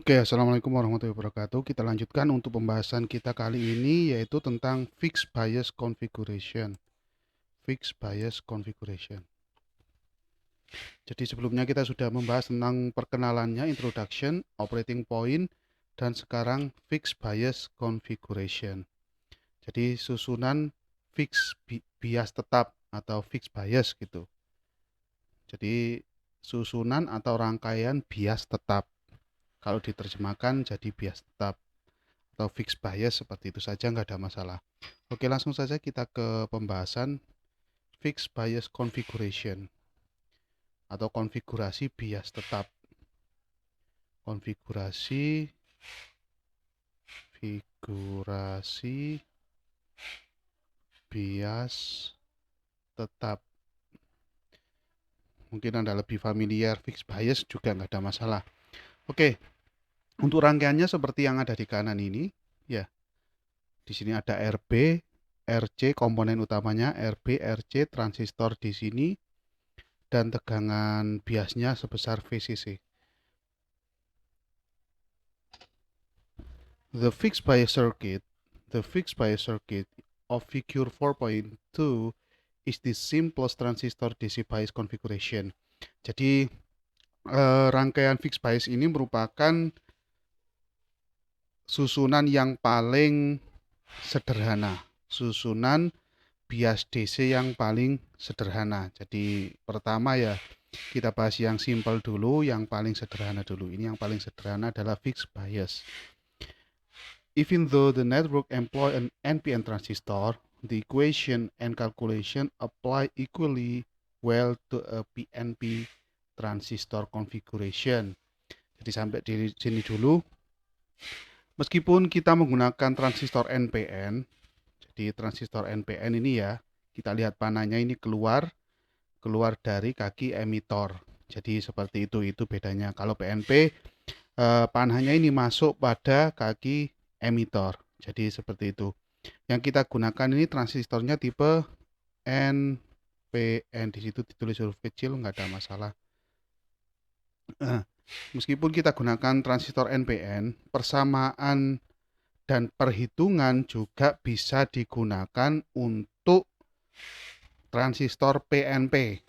Oke, assalamualaikum warahmatullahi wabarakatuh. Kita lanjutkan untuk pembahasan kita kali ini yaitu tentang fixed bias configuration. Fixed bias configuration. Jadi sebelumnya kita sudah membahas tentang perkenalannya, introduction, operating point, dan sekarang fixed bias configuration. Jadi susunan fixed bias tetap atau fixed bias gitu. Jadi susunan atau rangkaian bias tetap. Kalau diterjemahkan jadi bias tetap atau fixed bias seperti itu saja, nggak ada masalah. Oke, langsung saja kita ke pembahasan fixed bias configuration atau konfigurasi bias tetap. Konfigurasi figurasi bias tetap. Mungkin Anda lebih familiar fixed bias juga nggak ada masalah. Oke, untuk rangkaiannya seperti yang ada di kanan ini, ya. Di sini ada RB, RC komponen utamanya, RB, RC transistor di sini, dan tegangan biasnya sebesar VCC. The fixed bias circuit of figure 4.2 is the simplest transistor DC bias configuration. Jadi rangkaian fixed bias ini merupakan susunan yang paling sederhana, susunan bias DC yang paling sederhana. Jadi pertama ya kita bahas yang simple dulu, yang paling sederhana dulu. Ini yang paling sederhana adalah fixed bias. Even though the network employ an NPN transistor, the equation and calculation apply equally well to a PNP transistor configuration. Jadi sampai di sini dulu. Meskipun kita menggunakan transistor NPN, jadi transistor NPN ini ya, kita lihat panahnya ini keluar dari kaki emitor. Jadi seperti itu bedanya. Kalau PNP panahnya ini masuk pada kaki emitor. Jadi seperti itu. Yang kita gunakan ini transistornya tipe NPN. Di situ ditulis huruf kecil, nggak ada masalah. Meskipun kita gunakan transistor NPN, persamaan dan perhitungan juga bisa digunakan untuk transistor PNP.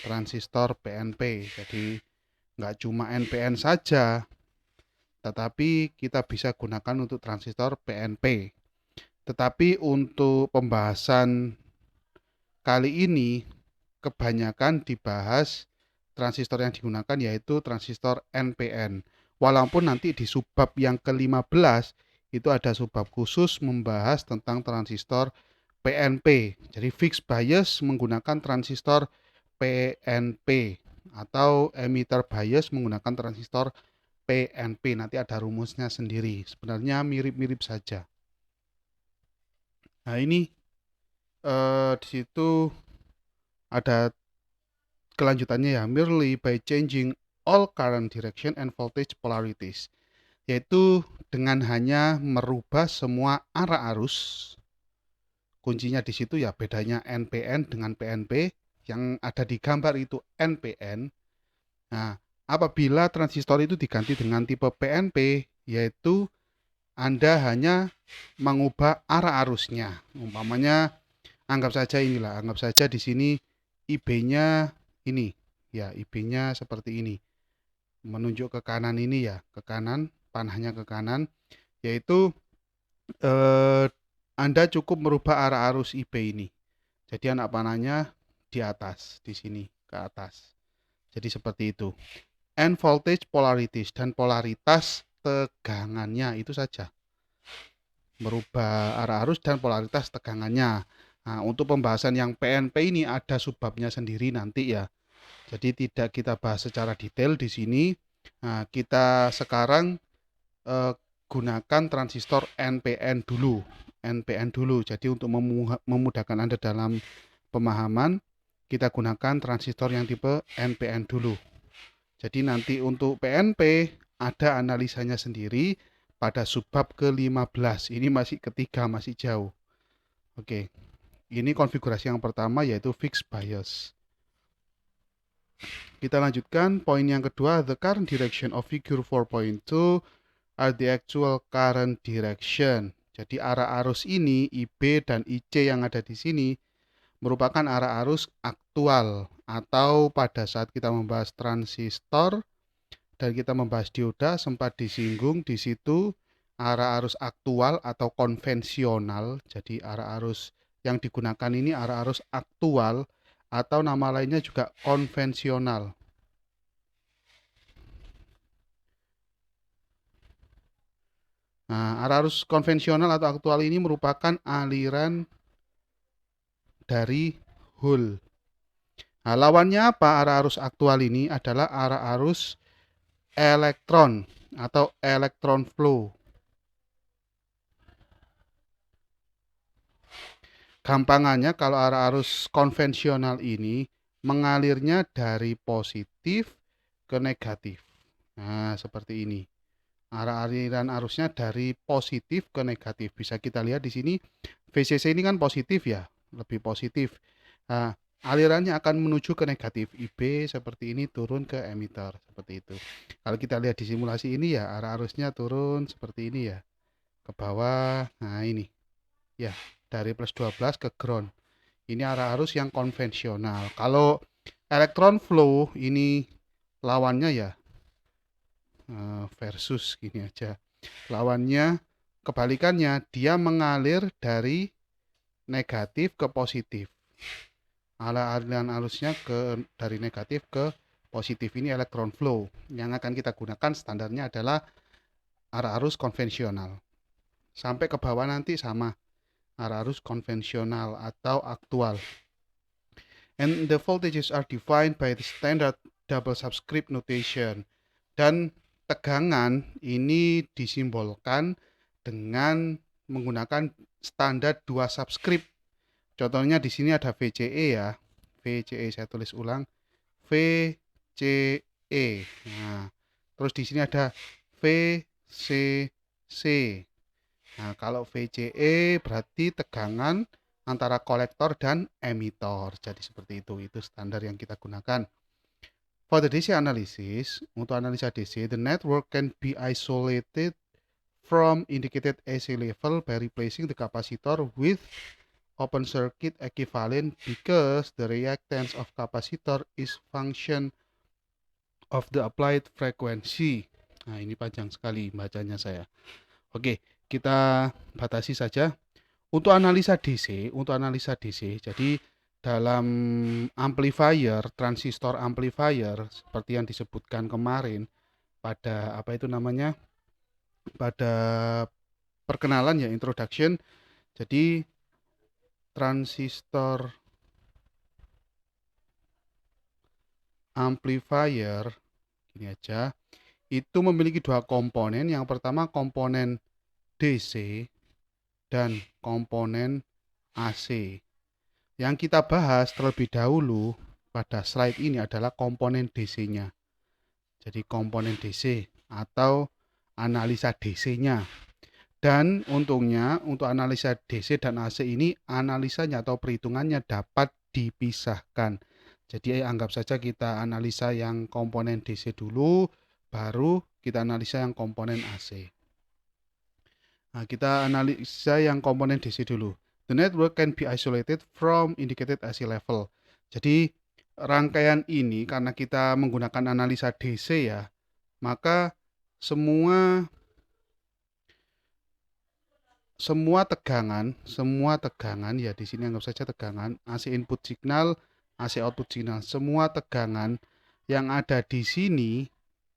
Transistor PNP. Jadi nggak cuma NPN saja, tetapi kita bisa gunakan untuk transistor PNP. Tetapi untuk pembahasan kali ini kebanyakan dibahas transistor yang digunakan yaitu transistor NPN. Walaupun nanti di subbab yang ke-15 itu ada subbab khusus membahas tentang transistor PNP. Jadi fixed bias menggunakan transistor PNP atau emitter bias menggunakan transistor PNP. Nanti ada rumusnya sendiri. Sebenarnya mirip-mirip saja. Nah ini di situ ada kelanjutannya ya, merely by changing all current direction and voltage polarities, yaitu dengan hanya merubah semua arah arus. Kuncinya di situ ya, bedanya NPN dengan PNP. Yang ada di gambar itu NPN. Nah, apabila transistor itu diganti dengan tipe PNP, yaitu Anda hanya mengubah arah arusnya. Umpamanya anggap saja di sini IB-nya ini, ya IB-nya seperti ini, menunjuk ke kanan ini ya, ke kanan, panahnya ke kanan, yaitu Anda cukup merubah arah arus IB ini. Jadi anak panahnya di atas, di sini ke atas. Jadi seperti itu. And voltage polarities, dan polaritas tegangannya itu saja. Merubah arah arus dan polaritas tegangannya. Nah, untuk pembahasan yang PNP ini ada subbabnya sendiri nanti ya. Jadi tidak kita bahas secara detail di sini. Nah, kita sekarang gunakan transistor NPN dulu. NPN dulu. Jadi untuk memudahkan Anda dalam pemahaman, kita gunakan transistor yang tipe NPN dulu. Jadi nanti untuk PNP ada analisanya sendiri pada subbab ke-15. Ini masih ketiga, masih jauh. Oke. Ini konfigurasi yang pertama yaitu fixed bias. Kita lanjutkan poin yang kedua, the current direction of figure 4.2 are the actual current direction. Jadi arah arus ini IB dan IC yang ada di sini merupakan arah arus aktual, atau pada saat kita membahas transistor dan kita membahas dioda sempat disinggung di situ arah arus aktual atau konvensional. Jadi arah arus yang digunakan ini arah arus aktual atau nama lainnya juga konvensional. Nah, arah arus konvensional atau aktual ini merupakan aliran dari hole. Nah, lawannya apa? Arah arus aktual ini adalah arah arus elektron atau elektron flow. Gampangannya kalau arah arus konvensional ini mengalirnya dari positif ke negatif. Nah, seperti ini. Arah aliran arusnya dari positif ke negatif. Bisa kita lihat di sini VCC ini kan positif ya, lebih positif. Nah, alirannya akan menuju ke negatif. IB seperti ini turun ke emitter seperti itu. Kalau kita lihat di simulasi ini ya arah arusnya turun seperti ini ya, ke bawah. Nah, ini ya dari plus 12 ke ground. Ini arah arus yang konvensional. Kalau elektron flow ini lawannya ya versus gini aja. Lawannya kebalikannya, dia mengalir dari negatif ke positif. Aliran arusnya dari negatif ke positif, ini elektron flow. Yang akan kita gunakan standarnya adalah arah arus konvensional. Sampai ke bawah nanti sama arah arus konvensional atau aktual. And the voltages are defined by the standard double subscript notation. Dan tegangan ini disimbolkan dengan menggunakan standar 2 subscript. Contohnya di sini ada VCE ya. VCE saya tulis ulang. VCE. Nah, terus di sini ada VCC. Nah, kalau VCE berarti tegangan antara kolektor dan emitor. Jadi seperti itu. Itu standar yang kita gunakan. For the DC analysis, untuk analisa DC, the network can be isolated from indicated AC level by replacing the capacitor with open circuit equivalent because the reactance of capacitor is function of the applied frequency. Nah, ini panjang sekali bacanya saya. Oke, kita batasi saja. Untuk analisa DC, jadi dalam amplifier, transistor amplifier seperti yang disebutkan kemarin pada apa itu namanya? Pada perkenalan ya, introduction. Jadi transistor amplifier ini aja itu memiliki dua komponen. Yang pertama komponen DC dan komponen AC. Yang kita bahas terlebih dahulu pada slide ini adalah komponen DC-nya. Jadi komponen DC atau analisa DC-nya. Dan untungnya untuk analisa DC dan AC ini analisanya atau perhitungannya dapat dipisahkan. Jadi anggap saja kita analisa yang komponen DC dulu, baru kita analisa yang komponen AC. Nah, kita analisa yang komponen DC dulu. The network can be isolated from indicated AC level. Jadi rangkaian ini karena kita menggunakan analisa DC ya, maka semua tegangan ya di sini anggap saja tegangan AC input signal, AC output signal, semua tegangan yang ada di sini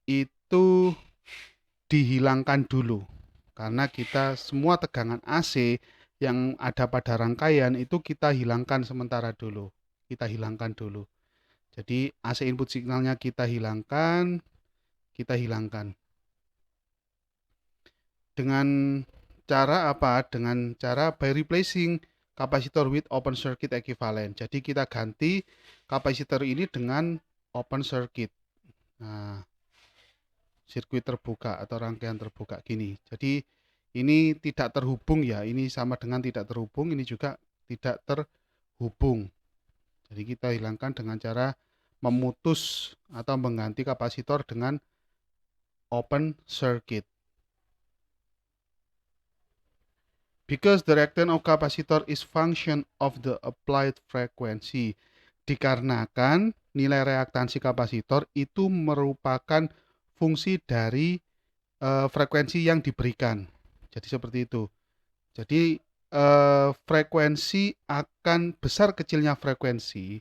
itu dihilangkan dulu. Karena kita semua tegangan AC yang ada pada rangkaian itu kita hilangkan sementara dulu. Kita hilangkan dulu. Jadi AC input signalnya kita hilangkan. Dengan cara apa? Dengan cara by replacing capacitor with open circuit equivalent. Jadi kita ganti kapasitor ini dengan open circuit. Nah, sirkuit terbuka atau rangkaian terbuka gini. Jadi ini tidak terhubung ya, ini sama dengan tidak terhubung, ini juga tidak terhubung. Jadi kita hilangkan dengan cara memutus atau mengganti kapasitor dengan open circuit. Because the reactance of capacitor is function of the applied frequency. Dikarenakan nilai reaktansi kapasitor itu merupakan fungsi dari frekuensi yang diberikan. Jadi seperti itu. Jadi frekuensi akan besar kecilnya frekuensi,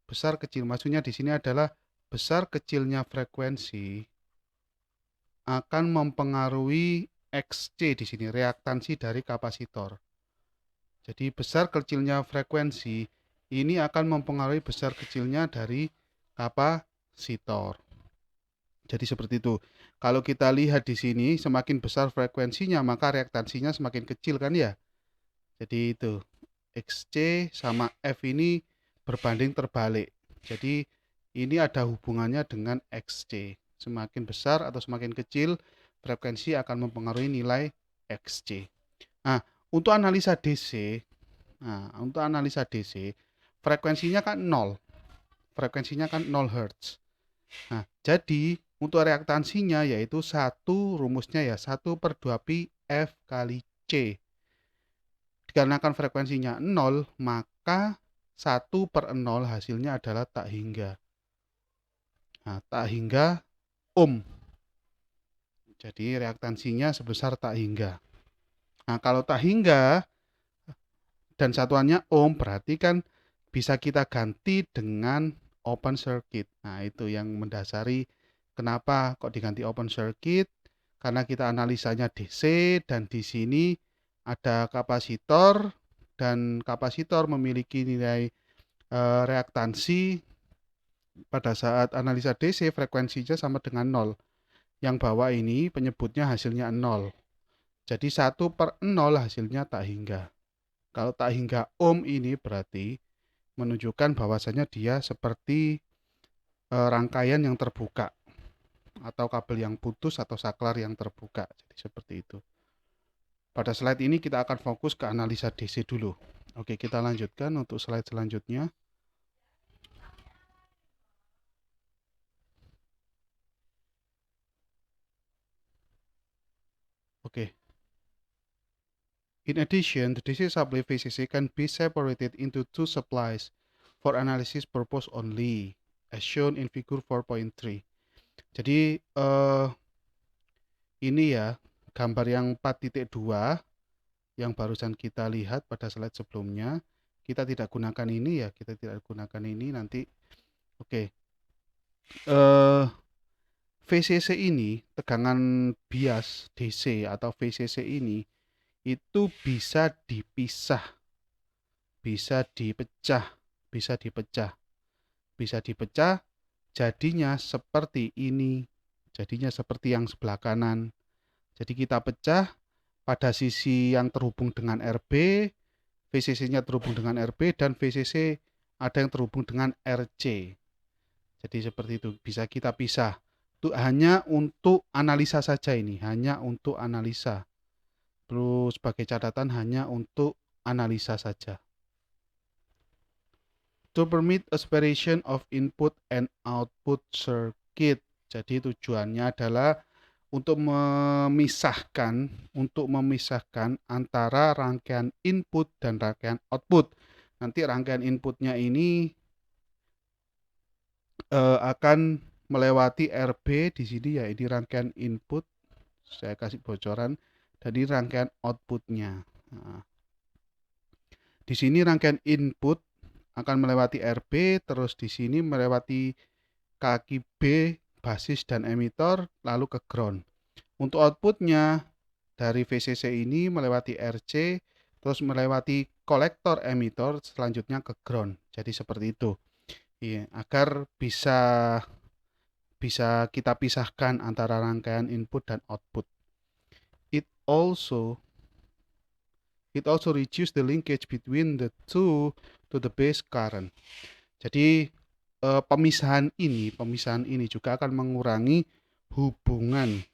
besar kecil maksudnya di sini adalah besar kecilnya frekuensi akan mempengaruhi XC di sini, reaktansi dari kapasitor. Jadi besar kecilnya frekuensi ini akan mempengaruhi besar kecilnya dari kapasitor. Jadi seperti itu. Kalau kita lihat di sini semakin besar frekuensinya maka reaktansinya semakin kecil kan ya. Jadi itu XC sama F ini berbanding terbalik. Jadi ini ada hubungannya dengan XC. Semakin besar atau semakin kecil frekuensi akan mempengaruhi nilai XC. Nah, untuk analisa DC, frekuensinya kan 0. Frekuensinya kan 0 Hz. Nah, jadi untuk reaktansinya yaitu rumusnya ya 1/2pi F kali C. Dikarenakan frekuensinya 0, maka 1/0 hasilnya adalah tak hingga. Nah, tak hingga ohm. Jadi reaktansinya sebesar tak hingga. Nah, kalau tak hingga dan satuannya ohm berarti kan bisa kita ganti dengan open circuit. Nah, itu yang mendasari kenapa kok diganti open circuit, karena kita analisanya DC dan di sini ada kapasitor dan kapasitor memiliki nilai reaktansi pada saat analisa DC frekuensinya sama dengan 0. Yang bawah ini penyebutnya hasilnya 0. Jadi 1/0 hasilnya tak hingga. Kalau tak hingga ohm ini berarti menunjukkan bahwasanya dia seperti rangkaian yang terbuka atau kabel yang putus atau saklar yang terbuka. Jadi seperti itu. Pada slide ini kita akan fokus ke analisa DC dulu. Oke, kita lanjutkan untuk slide selanjutnya. Oke. In addition, the DC supply VCC can be separated into two supplies for analysis purpose only, as shown in figure 4.3. Jadi ini ya gambar yang 4.2 yang barusan kita lihat pada slide sebelumnya. Kita tidak gunakan ini ya, kita tidak gunakan ini nanti. Oke. VCC ini, tegangan bias DC atau VCC ini itu bisa dipisah, bisa dipecah, jadinya seperti ini, jadinya seperti yang sebelah kanan. Jadi kita pecah pada sisi yang terhubung dengan RB, VCC-nya terhubung dengan RB dan VCC ada yang terhubung dengan RC. Jadi seperti itu, bisa kita pisah. Itu hanya untuk analisa saja ini, hanya untuk analisa. Perlu sebagai catatan hanya untuk analisa saja. To permit a separation of input and output circuit. Jadi tujuannya adalah untuk memisahkan antara rangkaian input dan rangkaian output. Nanti rangkaian inputnya ini akan melewati RB di sini ya, ini rangkaian input. Saya kasih bocoran dari rangkaian outputnya. Nah, di sini rangkaian input akan melewati RB, terus di sini melewati kaki B, basis dan emitor, lalu ke ground. Untuk outputnya dari VCC ini melewati RC, terus melewati kolektor emitor, selanjutnya ke ground. Jadi seperti itu. Iya, agar bisa kita pisahkan antara rangkaian input dan output. It also reduce the linkage between the two to the base current. Jadi pemisahan ini juga akan mengurangi hubungan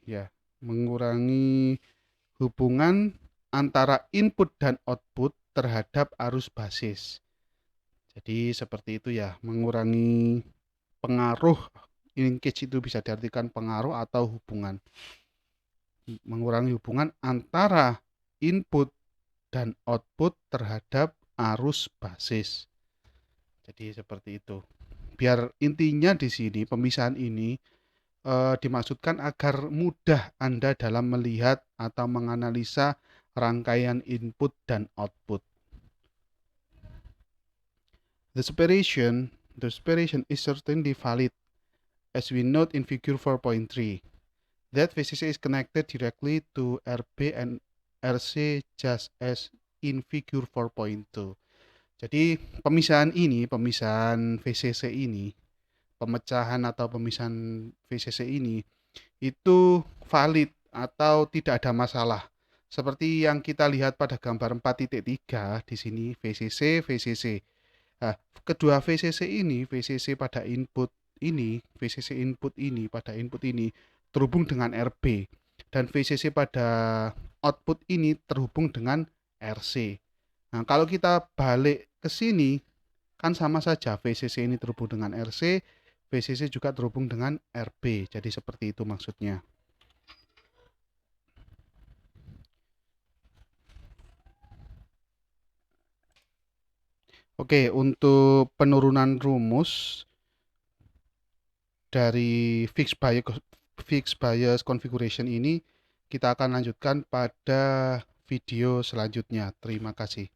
antara input dan output terhadap arus basis. Jadi seperti itu ya, mengurangi pengaruh. Linkage itu bisa diartikan pengaruh atau hubungan. Mengurangi hubungan antara input dan output terhadap arus basis. Jadi seperti itu. Biar intinya di sini pemisahan ini dimaksudkan agar mudah Anda dalam melihat atau menganalisa rangkaian input dan output. The separation is certainly valid, as we note in figure 4.3, that VCC is connected directly to RB and RC just as in figure 4.2. Jadi pemisahan VCC ini, pemecahan atau pemisahan VCC ini itu valid atau tidak ada masalah. Seperti yang kita lihat pada gambar 4.3 di sini VCC. Nah, kedua VCC ini, VCC pada input ini, VCC input ini pada input ini terhubung dengan RB dan VCC pada output ini terhubung dengan RC. Nah, kalau kita balik ke sini kan sama saja, VCC ini terhubung dengan RC, VCC juga terhubung dengan RB. Jadi seperti itu maksudnya. Oke, untuk penurunan rumus dari fixed bias configuration ini kita akan lanjutkan pada video selanjutnya. Terima kasih.